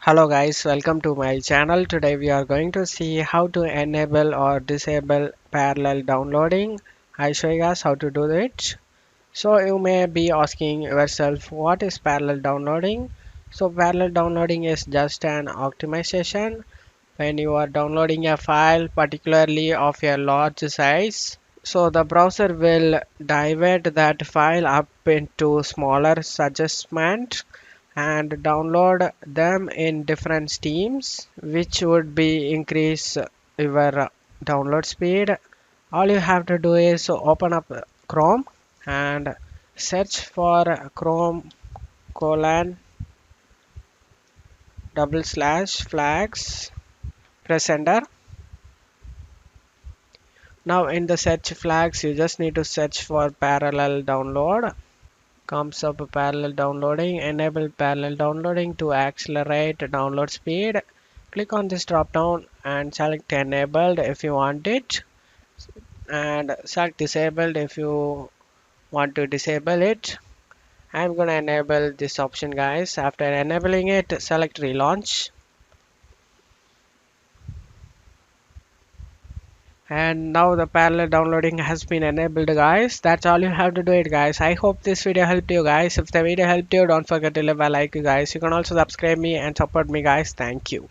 Hello guys, welcome to my channel. Today we are going to see how to enable or disable parallel downloading. I show you guys how to do it. So you may be asking yourself, what is parallel downloading? So parallel downloading is just an optimization when you are downloading a file, particularly of a large size. So the browser will divide that file up into smaller segments and download them in different streams, which would be increase your download speed. All you have to do is open up Chrome and search for Chrome colon double slash flags. Press enter. Now in the search flags you just need to search for parallel download. Comes up parallel downloading. Enable parallel downloading to accelerate download speed. Click on this drop down and select enabled if you want it, and select disabled if you want to disable it. I'm gonna enable this option guys. After enabling it, select relaunch, and now the parallel downloading has been enabled guys. That's all you have to do it guys. I hope this video helped you guys. If the video helped you, don't forget to leave a like you guys. You can also subscribe me and support me guys. Thank you.